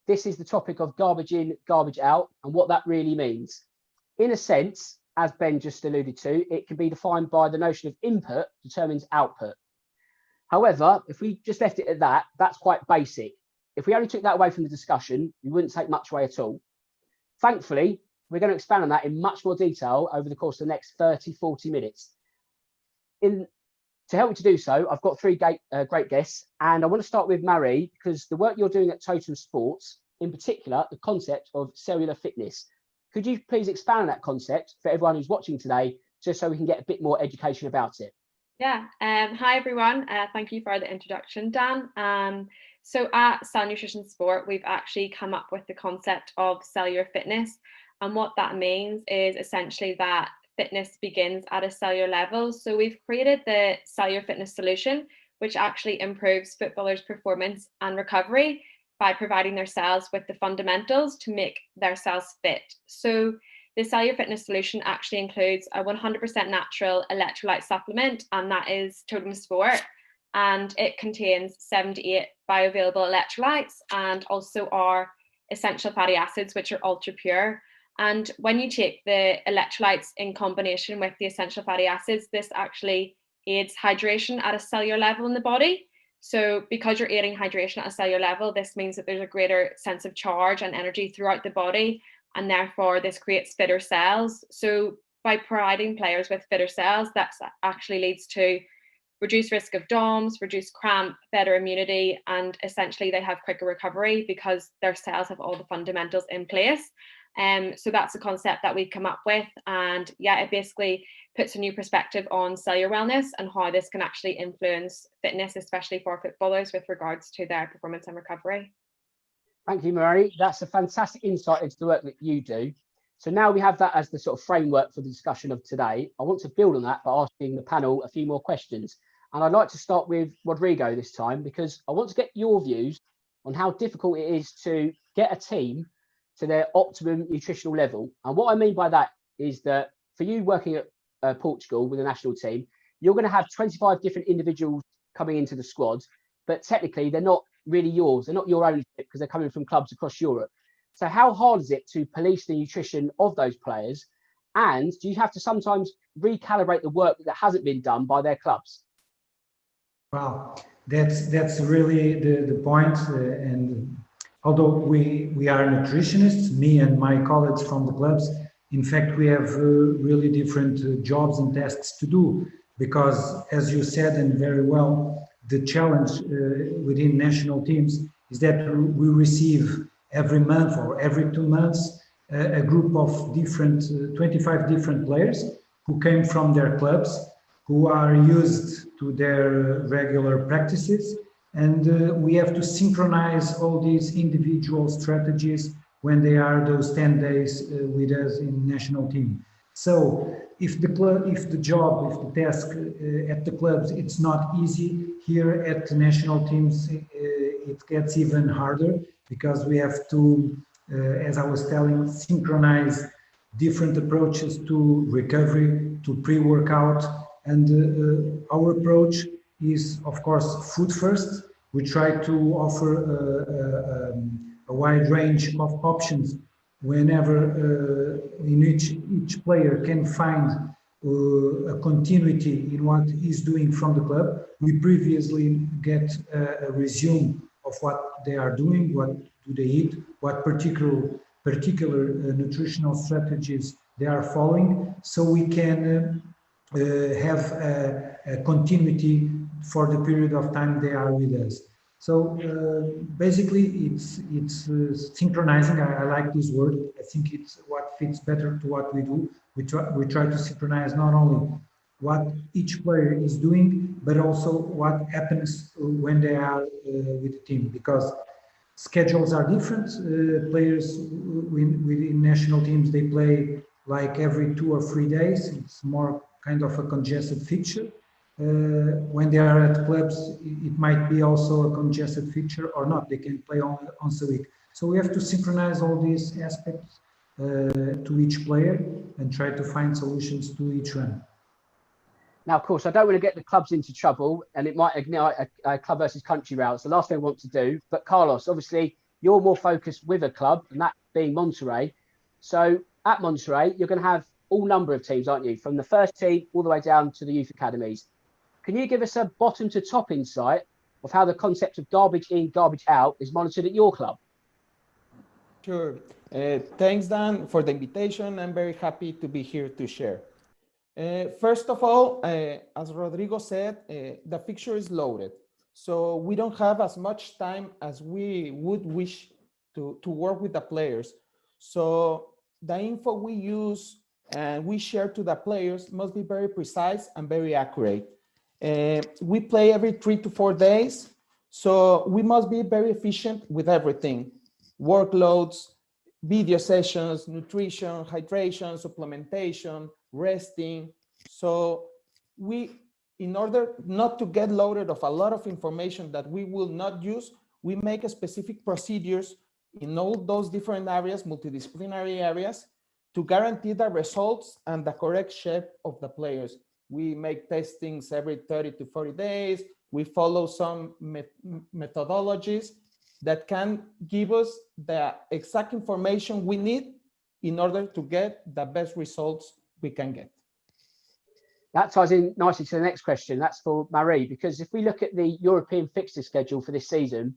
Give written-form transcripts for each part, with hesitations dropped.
this is the topic of garbage in, garbage out, and what that really means. In a sense, as Ben just alluded to, it can be defined by the notion of input determines output. However, if we just left it at that, that's quite basic. If we only took that away from the discussion, we wouldn't take much away at all. Thankfully, we're going to expand on that in much more detail over the course of the next 30, 40 minutes. To help me to do so, I've got three great guests, and I want to start with Marie, because the work you're doing at Total Sports, in particular, the concept of cellular fitness. Could you please expand on that concept for everyone who's watching today, just so we can get a bit more education about it? Yeah. Hi, everyone. Thank you for the introduction, Dan. So at Cellnutrition Sport, we've actually come up with the concept of cellular fitness. And what that means is essentially that fitness begins at a cellular level. So we've created the cellular fitness solution, which actually improves footballers' performance and recovery by providing their cells with the fundamentals to make their cells fit. So the cellular fitness solution actually includes a 100% natural electrolyte supplement, and that is Total Sport. And it contains 78 bioavailable electrolytes and also our essential fatty acids, which are ultra pure. And when you take the electrolytes in combination with the essential fatty acids, this actually aids hydration at a cellular level in the body. So because you're aiding hydration at a cellular level, this means that there's a greater sense of charge and energy throughout the body, and therefore this creates fitter cells. So by providing players with fitter cells, that actually leads to reduced risk of DOMS, reduced cramp, better immunity, and essentially they have quicker recovery because their cells have all the fundamentals in place. So that's a concept that we've come up with, and yeah, it basically puts a new perspective on cellular wellness and how this can actually influence fitness, especially for footballers with regards to their performance and recovery. Thank you, Marie. That's a fantastic insight into the work that you do. So now we have that as the sort of framework for the discussion of today. I want to build on that by asking the panel a few more questions. And I'd like to start with Rodrigo this time, because I want to get your views on how difficult it is to get a team to their optimum nutritional level. And what I mean by that is that for you working at Portugal with the national team, you're going to have 25 different individuals coming into the squad, but technically they're not really yours. They're not your ownership because they're coming from clubs across Europe. So how hard is it to police the nutrition of those players? And do you have to sometimes recalibrate the work that hasn't been done by their clubs? Wow, that's really the point. And although we are nutritionists, me and my colleagues from the clubs, in fact, we have really different jobs and tasks to do, because as you said, and very well, the challenge within national teams is that we receive every month or every 2 months a group of 25 different players who came from their clubs, who are used to their regular practices, and we have to synchronize all these individual strategies when they are those 10 days with us in national team. So if the task at the clubs, it's not easy, here at the national teams, it gets even harder, because we have to, as I was telling, synchronize different approaches to recovery, to pre-workout, and our approach is, of course, food first. We try to offer a wide range of options whenever in each player can find a continuity in what he's doing from the club. We previously get a resume of what they are doing, what do they eat, what particular nutritional strategies they are following, so we can have a continuity for the period of time they are with us. So basically, it's synchronizing. I like this word. I think it's what fits better to what we do. We try to synchronize not only what each player is doing, but also what happens when they are with the team, because schedules are different. Players within national teams, they play like every 2 or 3 days. It's more kind of a congested fixture. When they are at clubs, it might be also a congested fixture or not. They can play once a week. So we have to synchronize all these aspects to each player and try to find solutions to each one. Now, of course, I don't want to get the clubs into trouble, and it might ignite a club versus country row. It's the last thing I want to do. But Carlos, obviously, You're more focused with a club, and that being Monterrey. So at Monterrey, you're going to have all number of teams, aren't you? From the first team all the way down to the youth academies. Can you give us a bottom to top insight of how the concept of garbage in, garbage out is monitored at your club? Sure. Thanks, Dan, for the invitation. I'm very happy to be here to share. First of all, as Rodrigo said, the fixture is loaded. So we don't have as much time as we would wish to work with the players. So the info we use and we share to the players must be very precise and very accurate. We play every 3 to 4 days. So we must be very efficient with everything. Workloads, video sessions, nutrition, hydration, supplementation, resting. So we, in order not to get loaded of a lot of information that we will not use, we make a specific procedures in all those different areas, multidisciplinary areas, to guarantee the results and the correct shape of the players. We make testings every 30 to 40 days. We follow some methodologies that can give us the exact information we need in order to get the best results we can get. That ties in nicely to the next question. That's for Marie, because if we look at the European fixture schedule for this season,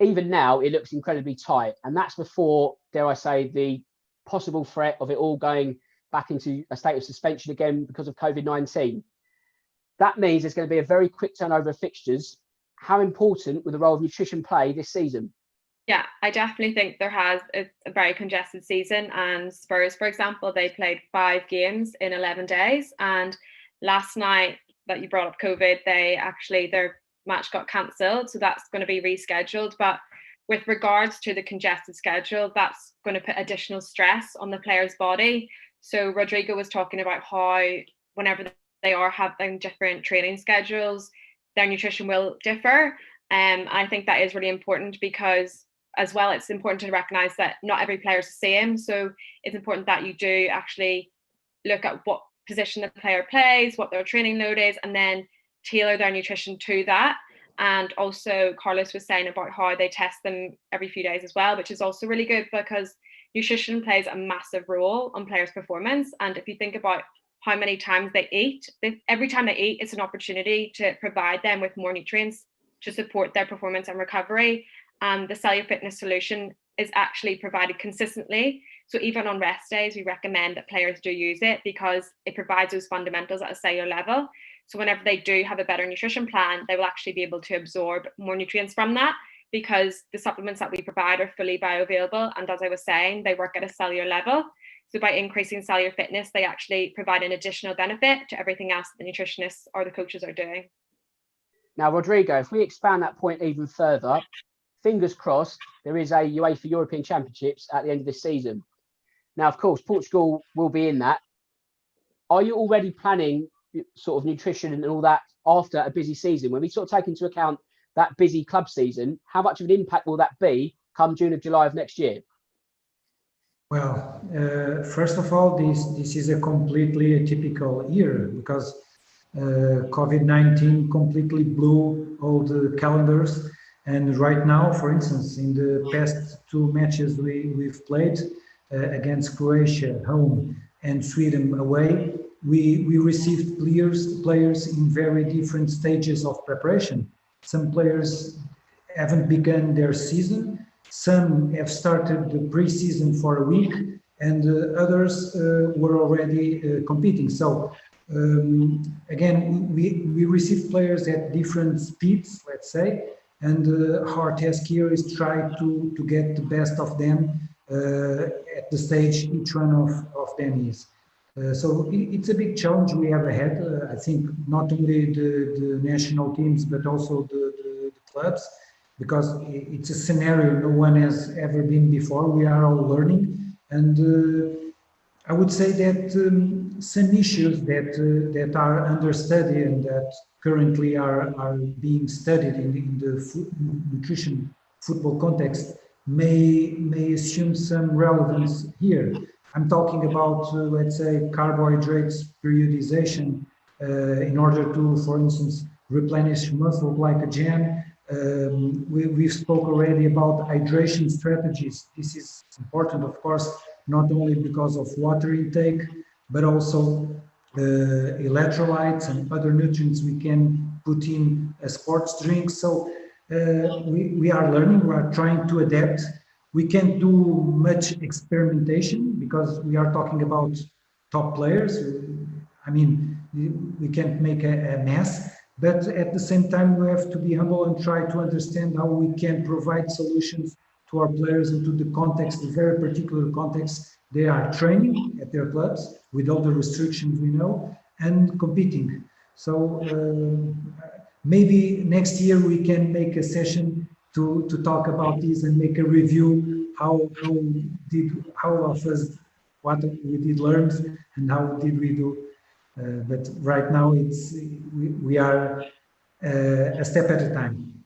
even now it looks incredibly tight. And that's before, dare I say, the possible threat of it all going back into a state of suspension again because of COVID-19. That means there's going to be a very quick turnover of fixtures. How important will the role of nutrition play this season? Yeah, I definitely think there has a very congested season, and Spurs, for example, they played 5 games in 11 days. And last night that you brought up COVID, their match got cancelled. So that's going to be rescheduled. But with regards to the congested schedule, that's going to put additional stress on the player's body. So Rodrigo was talking about how whenever they are having different training schedules, their nutrition will differ. I think that is really important because as well, it's important to recognize that not every player is the same. So it's important that you do actually look at what position the player plays, what their training load is, and then tailor their nutrition to that. And also Carlos was saying about how they test them every few days as well, which is also really good because nutrition plays a massive role on players' performance. And if you think about how many times they eat, every time they eat, it's an opportunity to provide them with more nutrients to support their performance and recovery. And the Cellular Fitness solution is actually provided consistently. So even on rest days, we recommend that players do use it because it provides those fundamentals at a cellular level. So whenever they do have a better nutrition plan, they will actually be able to absorb more nutrients from that because the supplements that we provide are fully bioavailable. And as I was saying, they work at a cellular level. So by increasing cellular fitness, they actually provide an additional benefit to everything else that the nutritionists or the coaches are doing. Now, Rodrigo, if we expand that point even further, fingers crossed, there is a UEFA European Championships at the end of this season. Now, of course, Portugal will be in that. Are you already planning sort of nutrition and all that after a busy season? When we sort of take into account that busy club season, how much of an impact will that be come June or July of next year? Well, first of all, this is a completely atypical year because COVID-19 completely blew all the calendars. And right now, for instance, in the past 2 matches we've played against Croatia home and Sweden away, we received players in very different stages of preparation. Some players haven't begun their season. Some have started the pre-season for a week, and others were already competing. So again, we receive players at different speeds, let's say, and our task here is try to get the best of them at the stage each one of them is. So it's a big challenge we have ahead. I think not only the national teams, but also the clubs, because it's a scenario no one has ever been before. We are all learning. And I would say that some issues that are under study and that currently are being studied in the nutrition football context may assume some relevance here. I'm talking about, let's say, carbohydrates periodization in order to, for instance, replenish muscle glycogen, We spoke already about hydration strategies. This is important, of course, not only because of water intake, but also electrolytes and other nutrients we can put in a sports drink. So we are learning, we are trying to adapt. We can't do much experimentation because we are talking about top players. I mean, we can't make a mess, but at the same time, we have to be humble and try to understand how we can provide solutions to our players into the context, the very particular context they are training at their clubs with all the restrictions we know and competing. So maybe next year we can make a session to talk about this and make a review how of us what we did learn and how did we do. But right now we are a step at a time.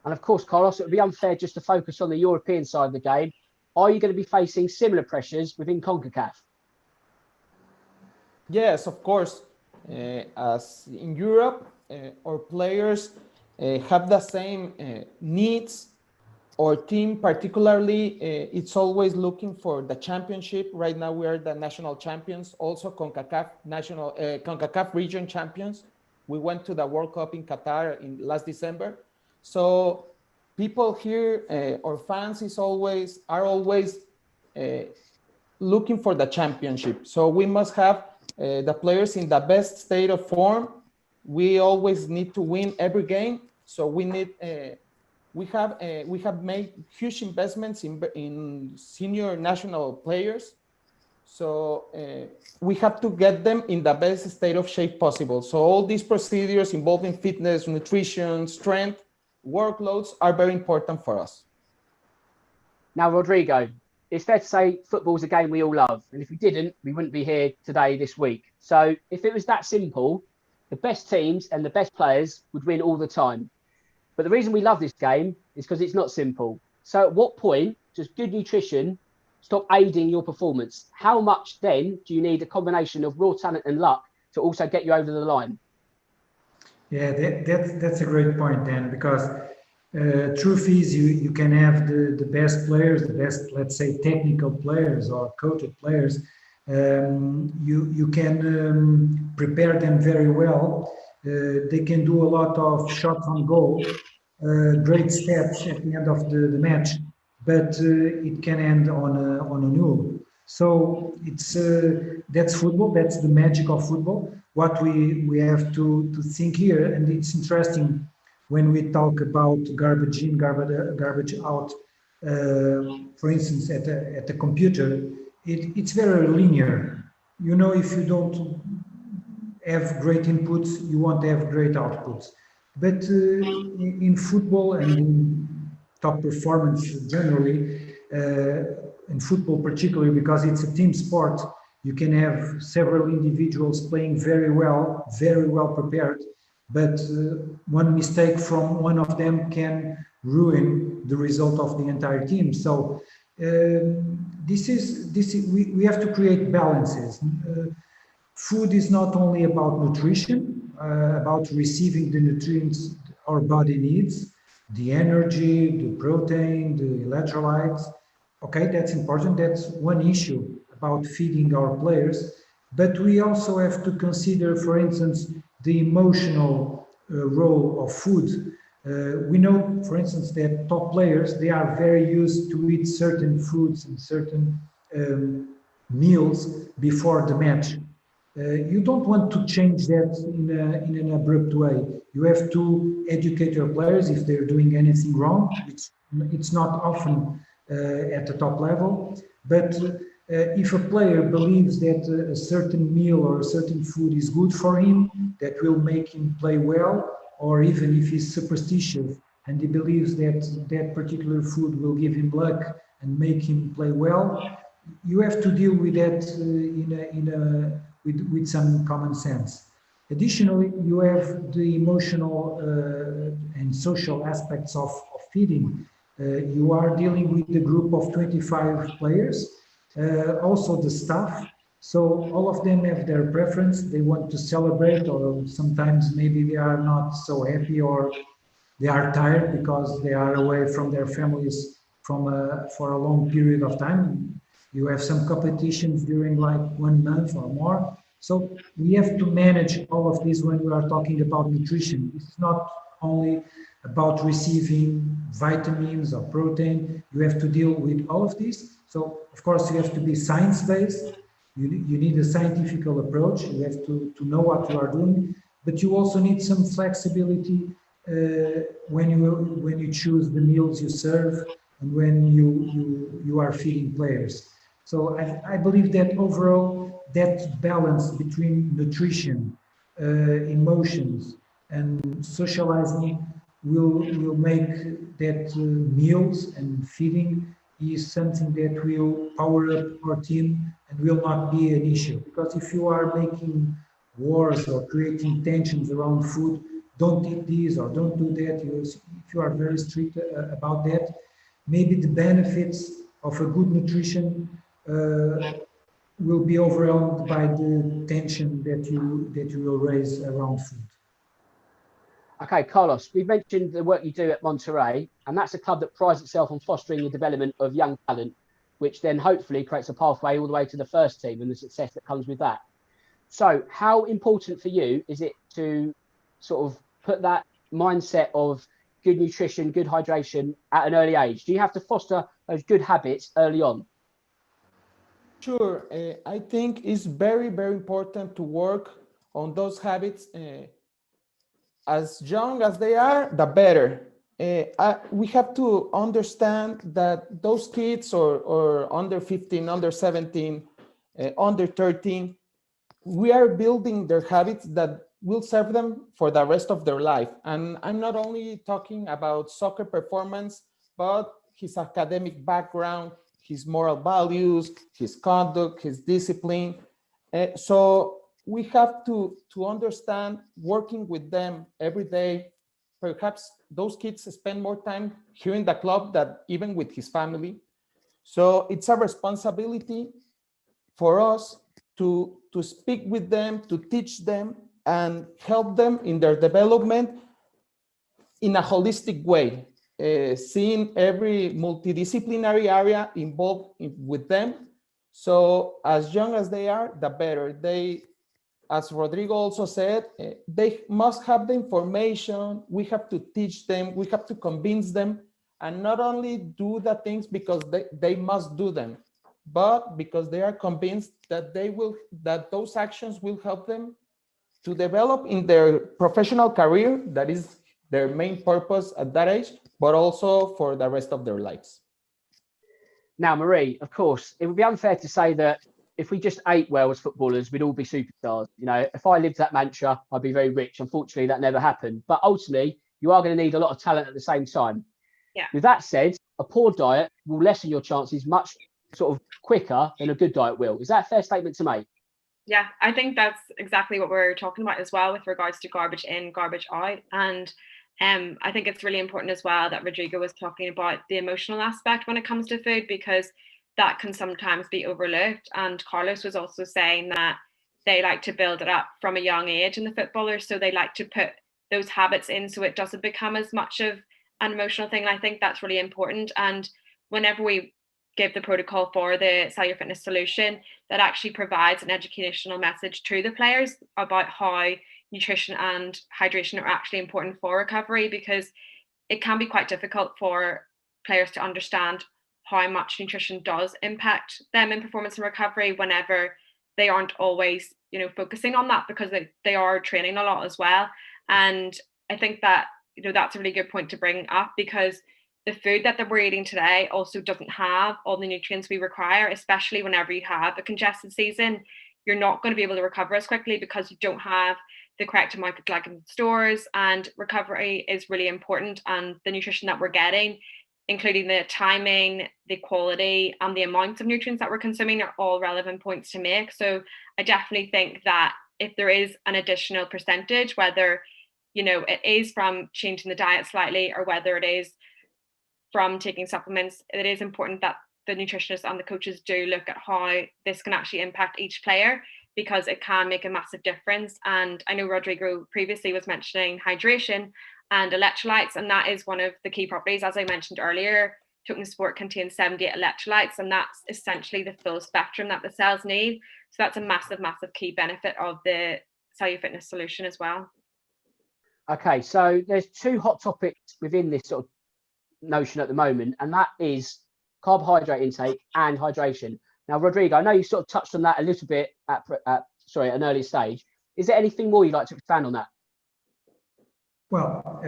And of course, Carlos, it would be unfair just to focus on the European side of the game. Are you going to be facing similar pressures within Concacaf? Yes, of course. As in Europe, our players have the same needs. Our team, particularly, it's always looking for the championship. Right now, we are the national champions, also Concacaf region champions. We went to the World Cup in Qatar in last December. So people here, our fans are always looking for the championship. So we must have the players in the best state of form. We always need to win every game. So we need. We have made huge investments in senior national players. So we have to get them in the best state of shape possible. So all these procedures involving fitness, nutrition, strength, workloads are very important for us. Now, Rodrigo, it's fair to say football is a game we all love. And if we didn't, we wouldn't be here today, this week. So if it was that simple, the best teams and the best players would win all the time. But the reason we love this game is because it's not simple. So at what point does good nutrition stop aiding your performance? How much then do you need a combination of raw talent and luck to also get you over the line? Yeah, that's a great point, Dan, because truth is you can have the best players, the best, let's say, technical players or coached players. You can prepare them very well. They can do a lot of shots on goal, great stats at the end of the match, but it can end on a null. So that's football. That's the magic of football. What we have to think here, and it's interesting when we talk about garbage in, garbage out. For instance, at the computer, it's very linear. You know, if you don't have great inputs, you won't have great outputs. But in football and in top performance generally, in football particularly because it's a team sport, you can have several individuals playing very well prepared, but one mistake from one of them can ruin the result of the entire team. So we have to create balances. Food is not only about nutrition, about receiving the nutrients our body needs, the energy, the protein, the electrolytes. Okay, that's important. That's one issue about feeding our players. But we also have to consider, for instance, the emotional role of food. We know, for instance, that top players, they are very used to eat certain foods and certain meals before the match. You don't want to change that in an abrupt way. You have to educate your players if they're doing anything wrong. It's not often at the top level, but if a player believes that a certain meal or a certain food is good for him, that will make him play well, or even if he's superstitious and he believes that that particular food will give him luck and make him play well, you have to deal with that with some common sense. Additionally, you have the emotional and social aspects of feeding. You are dealing with a group of 25 players, also the staff. So all of them have their preference. They want to celebrate, or sometimes maybe they are not so happy or They are tired because they are away from their families for a long period of time. You have some competitions during like 1 month or more. So we have to manage all of this when we are talking about nutrition. It's not only about receiving vitamins or protein. You have to deal with all of this. So of course you have to be science-based. You need a scientific approach. You have to know what you are doing, but you also need some flexibility when you choose the meals you serve and when you are feeding players. So I believe that overall that balance between nutrition, emotions, and socializing will make that meals and feeding is something that will power up our team and will not be an issue. Because if you are making wars or creating tensions around food, don't eat this or don't do that, if you are very strict about that, maybe the benefits of a good nutrition will be overwhelmed by the tension that you will raise around food. Okay, Carlos, we've mentioned the work you do at Monterrey, and that's a club that prides itself on fostering the development of young talent, which then hopefully creates a pathway all the way to the first team and the success that comes with that. So how important for you is it to sort of put that mindset of good nutrition, good hydration at an early age? Do you have to foster those good habits early on? Sure. I think it's very, very important to work on those habits as young as they are, the better. We have to understand that those kids or under 15, under 17, under 13, we are building their habits that will serve them for the rest of their life. And I'm not only talking about soccer performance, but his academic background, his moral values, his conduct, his discipline. So we have to understand working with them every day. Perhaps those kids spend more time here in the club than even with his family. So it's a responsibility for us to speak with them, to teach them, and help them in their development in a holistic way, seeing every multidisciplinary area involved with them. So as young as they are, the better. They, as Rodrigo also said, they must have the information. We have to teach them, we have to convince them, and not only do the things because they must do them, but because they are convinced that that those actions will help them to develop in their professional career. That is their main purpose at that age, but also for the rest of their lives. Now, Marie, of course, it would be unfair to say that if we just ate well as footballers, we'd all be superstars. You know, if I lived that mantra, I'd be very rich. Unfortunately, that never happened. But ultimately, you are going to need a lot of talent at the same time. Yeah. With that said, a poor diet will lessen your chances much sort of quicker than a good diet will. Is that a fair statement to make? Yeah, I think that's exactly what we're talking about as well with regards to garbage in, garbage out. And I think it's really important as well that Rodrigo was talking about the emotional aspect when it comes to food, because that can sometimes be overlooked. And Carlos was also saying that they like to build it up from a young age in the footballers. So they like to put those habits in so it doesn't become as much of an emotional thing. And I think that's really important. And whenever we give the protocol for the Cellular Fitness solution, that actually provides an educational message to the players about how nutrition and hydration are actually important for recovery, because it can be quite difficult for players to understand how much nutrition does impact them in performance and recovery whenever they aren't always, focusing on that, because they are training a lot as well. And I think that, that's a really good point to bring up, because the food that we're eating today also doesn't have all the nutrients we require, especially whenever you have a congested season. You're not going to be able to recover as quickly because you don't have the correct amount of glycogen stores, and recovery is really important. And the nutrition that we're getting, including the timing, the quality, and the amounts of nutrients that we're consuming, are all relevant points to make. So I definitely think that if there is an additional percentage, whether, it is from changing the diet slightly or whether it is from taking supplements, it is important that the nutritionists and the coaches do look at how this can actually impact each player, because it can make a massive difference. And I know Rodrigo previously was mentioning hydration, and electrolytes. And that is one of the key properties. As I mentioned earlier, Token Sport contains 78 electrolytes, and that's essentially the full spectrum that the cells need. So that's a massive, massive key benefit of the Cellular Fitness solution as well. Okay, so there's two hot topics within this sort of notion at the moment, and that is carbohydrate intake and hydration. Now, Rodrigo, I know you sort of touched on that a little bit at an early stage. Is there anything more you'd like to expand on that? Well,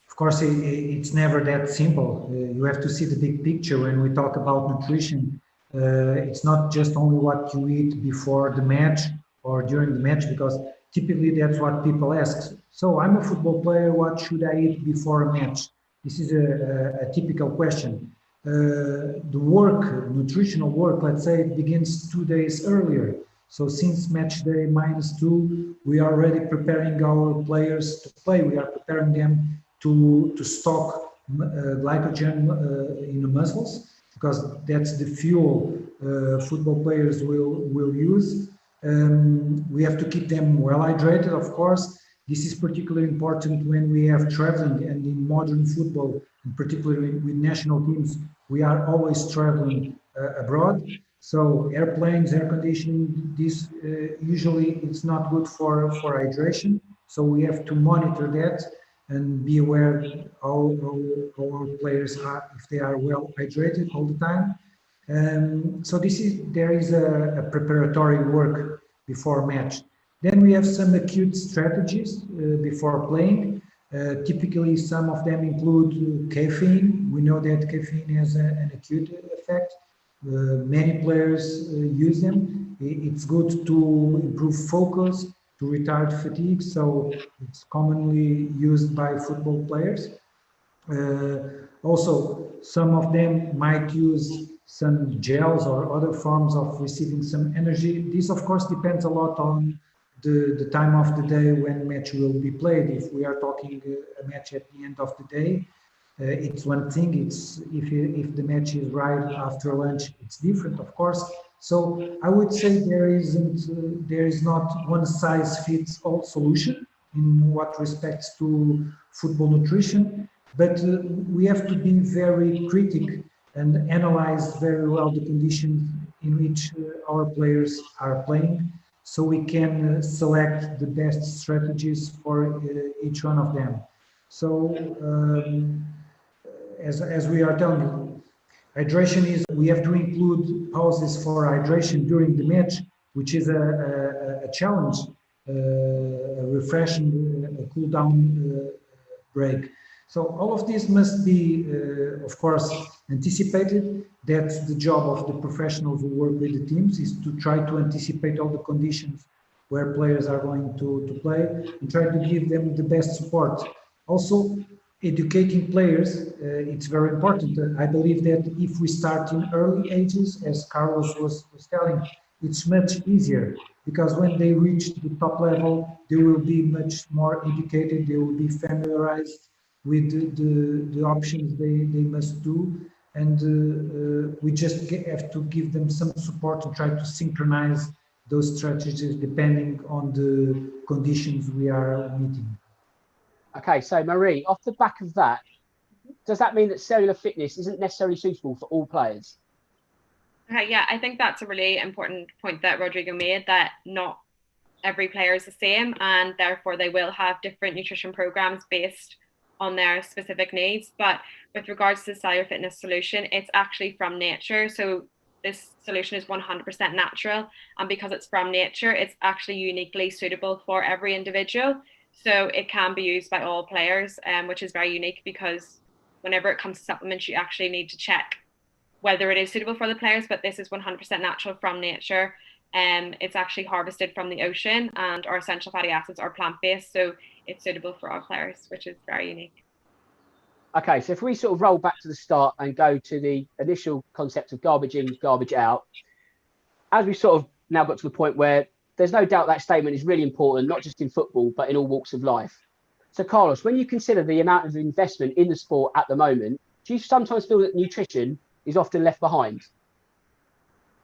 of course, it's never that simple. You have to see the big picture when we talk about nutrition. It's not just only what you eat before the match or during the match, because typically that's what people ask. So I'm a football player, what should I eat before a match? This is a typical question. The work, nutritional work, let's say, it begins 2 days earlier. So since match day -2, we are already preparing our players to play. We are preparing them to stock glycogen in the muscles, because that's the fuel football players will use. We have to keep them well hydrated, of course. This is particularly important when we have traveling, and in modern football, and particularly with national teams, we are always traveling abroad. So airplanes, air conditioning, this usually it's not good for hydration. So we have to monitor that and be aware how our players are, if they are well hydrated all the time. So there is a preparatory work before match. Then we have some acute strategies before playing. Typically, some of them include caffeine. We know that caffeine has an acute effect. Many players use them. It's good to improve focus, to retard fatigue, so it's commonly used by football players. Also, some of them might use some gels or other forms of receiving some energy. This, of course, depends a lot on the time of the day when match will be played. If we are talking a match at the end of the day, it's one thing. It's if the match is right after lunch, it's different, of course. So I would say there is not one size fits all solution in what respects to football nutrition, but we have to be very critical and analyze very well the conditions in which our players are playing, so we can select the best strategies for each one of them. So as we are telling you, hydration is, we have to include pauses for hydration during the match, which is a challenge, a refreshing, a cool down break. So all of this must be, of course, anticipated. That's the job of the professionals who work with the teams, is to try to anticipate all the conditions where players are going to play and try to give them the best support. Also, educating players, it's very important. I believe that if we start in early ages, as Carlos was telling, it's much easier, because when they reach the top level, they will be much more educated, they will be familiarized with the options they must do, and we just have to give them some support to try to synchronize those strategies depending on the conditions we are meeting. Okay, so Marie, off the back of that, does that mean that cellular fitness isn't necessarily suitable for all players? Okay, yeah, I think that's a really important point that Rodrigo made, that not every player is the same, and therefore they will have different nutrition programs based on their specific needs. But with regards to the cellular fitness solution, it's actually from nature. So this solution is 100% natural, and because it's from nature, it's actually uniquely suitable for every individual. So it can be used by all players, which is very unique, because whenever it comes to supplements, you actually need to check whether it is suitable for the players, but this is 100% natural from nature. It's actually harvested from the ocean, and our essential fatty acids are plant-based, so it's suitable for all players, which is very unique. Okay, so if we sort of roll back to the start and go to the initial concept of garbage in, garbage out, as we sort of now got to the point where there's no doubt that statement is really important, not just in football, but in all walks of life. So Carlos, when you consider the amount of investment in the sport at the moment, do you sometimes feel that nutrition is often left behind?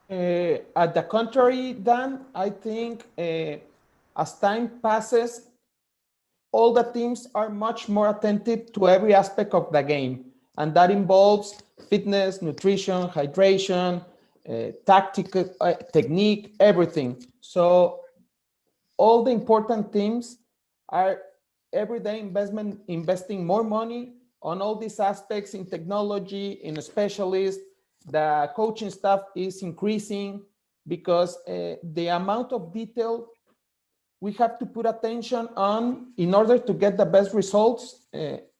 At the contrary, Dan, I think as time passes, all the teams are much more attentive to every aspect of the game. And that involves fitness, nutrition, hydration, tactical technique, everything. So all the important teams are every day investing more money on all these aspects in technology, in specialists. The coaching staff is increasing because the amount of detail we have to put attention on in order to get the best results,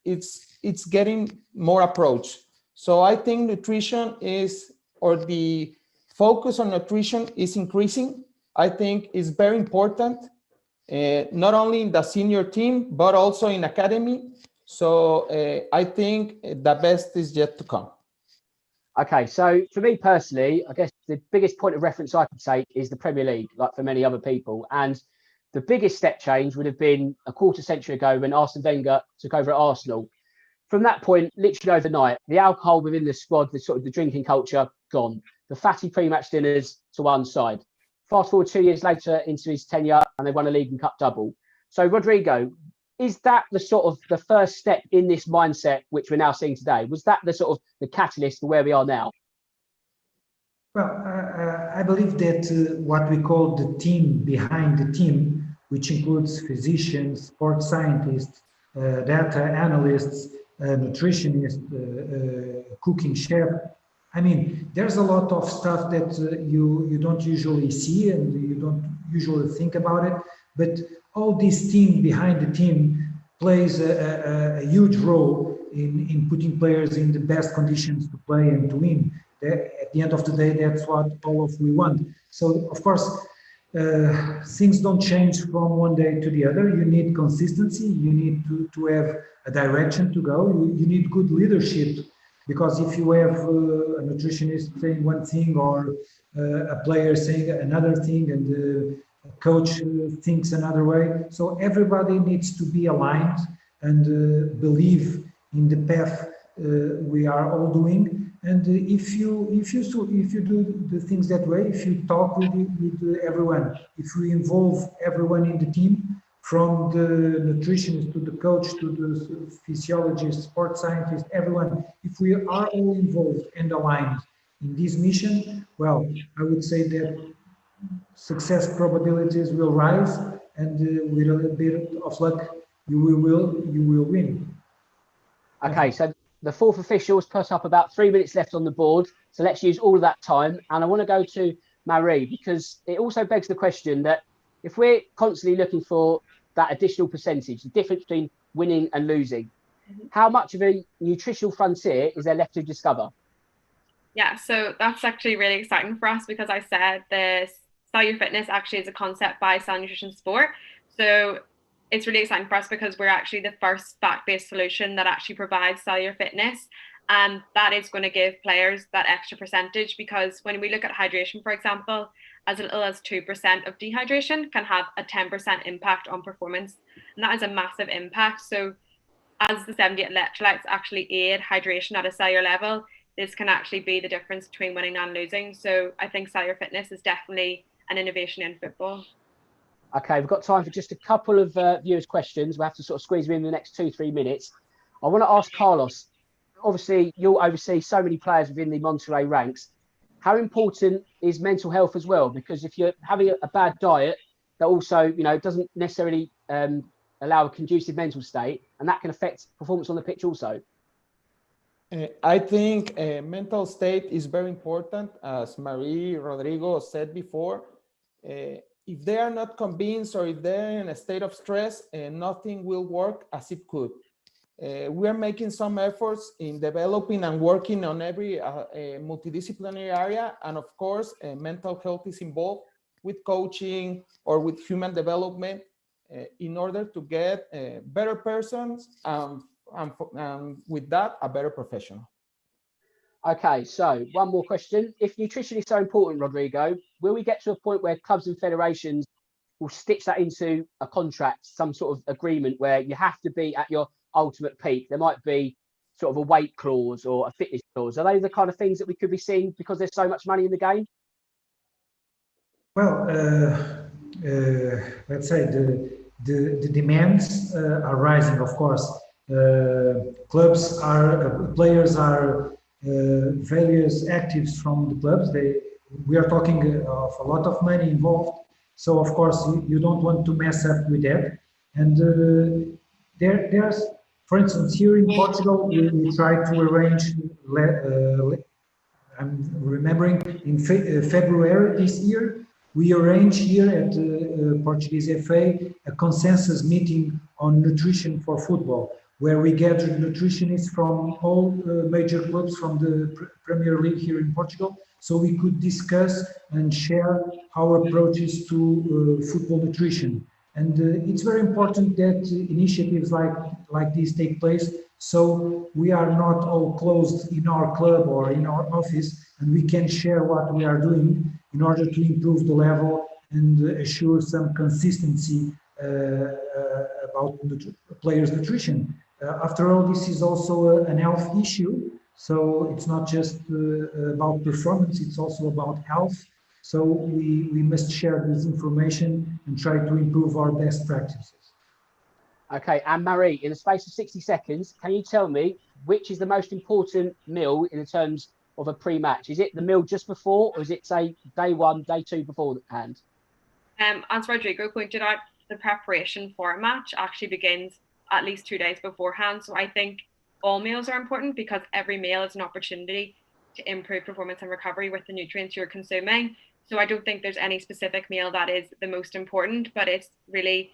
it's getting more approach. So I think nutrition is, or the focus on nutrition is increasing. I think it's very important, not only in the senior team, but also in academy. So I think the best is yet to come. Okay, so for me personally, I guess the biggest point of reference I could take is the Premier League, like for many other people. And the biggest step change would have been a quarter century ago when Arsene Wenger took over at Arsenal. From that point, literally overnight, the alcohol within the squad, the sort of the drinking culture, gone. The fatty pre-match dinners to one side. Fast forward 2 years later into his tenure, and they won a league and cup double. So, Rodrigo, is that the sort of the first step in this mindset which we're now seeing today? Was that the sort of the catalyst for where we are now? Well, I believe that what we call the team behind the team, which includes physicians, sports scientists, data analysts, nutritionists, cooking chef. I mean, there's a lot of stuff that you don't usually see and you don't usually think about it, but all this team behind the team plays a huge role in putting players in the best conditions to play and to win. At the end of the day, that's what all of we want. So, of course, things don't change from one day to the other. You need consistency. You need to have a direction to go. You need good leadership, because if you have a nutritionist saying one thing or a player saying another thing and a coach thinks another way, so everybody needs to be aligned and believe in the path we are all doing. And if you do the things that way, if you talk with everyone, if we involve everyone in the team, from the nutritionist to the coach to the physiologist, sports scientist, everyone, if we are all involved and aligned in this mission, well, I would say that success probabilities will rise, and with a little bit of luck, you will win. Okay, so the fourth official has put up about 3 minutes left on the board. So let's use all of that time. And I want to go to Marie, because it also begs the question that if we're constantly looking for that additional percentage, the difference between winning and losing, how much of a nutritional frontier is there left to discover? Yeah, so that's actually really exciting for us, because I said the cellular fitness actually is a concept by Cellnutrition Sport. So it's really exciting for us because we're actually the first fact-based solution that actually provides cellular fitness. And that is going to give players that extra percentage, because when we look at hydration, for example, as little as 2% of dehydration can have a 10% impact on performance. And that is a massive impact. So as the 78 electrolytes actually aid hydration at a cellular level, this can actually be the difference between winning and losing. So I think cellular fitness is definitely an innovation in football. Okay, we've got time for just a couple of viewers' questions. We'll have to sort of squeeze them in the next 2-3 minutes. I want to ask Carlos, obviously you'll oversee so many players within the Monterrey ranks. How important is mental health as well? Because if you're having a bad diet, that also, doesn't necessarily allow a conducive mental state, and that can affect performance on the pitch also. I think mental state is very important, as Rodrigo said before. If they are not convinced, or if they're in a state of stress, nothing will work as it could. We are making some efforts in developing and working on every multidisciplinary area. And of course, mental health is involved with coaching or with human development in order to get better persons and with that, a better professional. Okay, so one more question. If nutrition is so important, Rodrigo, will we get to a point where clubs and federations will stitch that into a contract, some sort of agreement where you have to be at your ultimate peak? There might be sort of a weight clause or a fitness clause. Are they the kind of things that we could be seeing because there's so much money in the game? Well, let's say the demands are rising, of course. Players are various actives from the clubs. We are talking of a lot of money involved. So of course you don't want to mess up with that. And there's, for instance, here in Portugal, we try to arrange, I'm remembering in February this year, we arranged here at Portuguese FA a consensus meeting on nutrition for football, where we gathered nutritionists from all major clubs from the Premier League here in Portugal, so we could discuss and share our approaches to football nutrition. And it's very important that initiatives like these take place, so we are not all closed in our club or in our office, and we can share what we are doing in order to improve the level and assure some consistency about players' nutrition. After all, this is also an health issue, so it's not just about performance, it's also about health. So we must share this information and try to improve our best practices. Okay, and Marie, in the space of 60 seconds, can you tell me which is the most important meal in terms of a pre-match? Is it the meal just before, or is it, say, day one, day two beforehand? As Rodrigo pointed out, the preparation for a match actually begins at least 2 days beforehand. So I think all meals are important because every meal is an opportunity to improve performance and recovery with the nutrients you're consuming. So I don't think there's any specific meal that is the most important, but it's really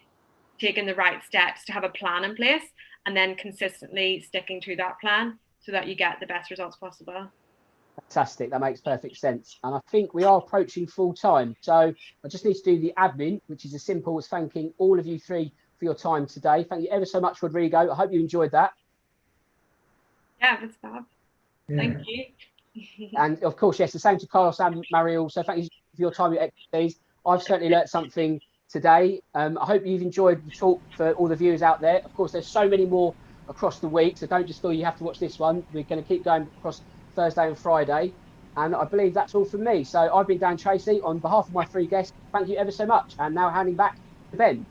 taking the right steps to have a plan in place and then consistently sticking to that plan so that you get the best results possible. Fantastic, that makes perfect sense. And I think we are approaching full time. So I just need to do the admin, which is as simple as thanking all of you three for your time today. Thank you ever so much, Rodrigo. I hope you enjoyed that. Yeah, that's fab. Yeah. Thank you. And of course, yes, the same to Carlos and Marie also. Thank you for your time, your expertise. I've certainly learnt something today. I hope you've enjoyed the talk for all the viewers out there. Of course, there's so many more across the week, so don't just feel you have to watch this one. We're going to keep going across Thursday and Friday. And I believe that's all from me. So I've been Dan Tracey. On behalf of my three guests, thank you ever so much. And now handing back to Ben.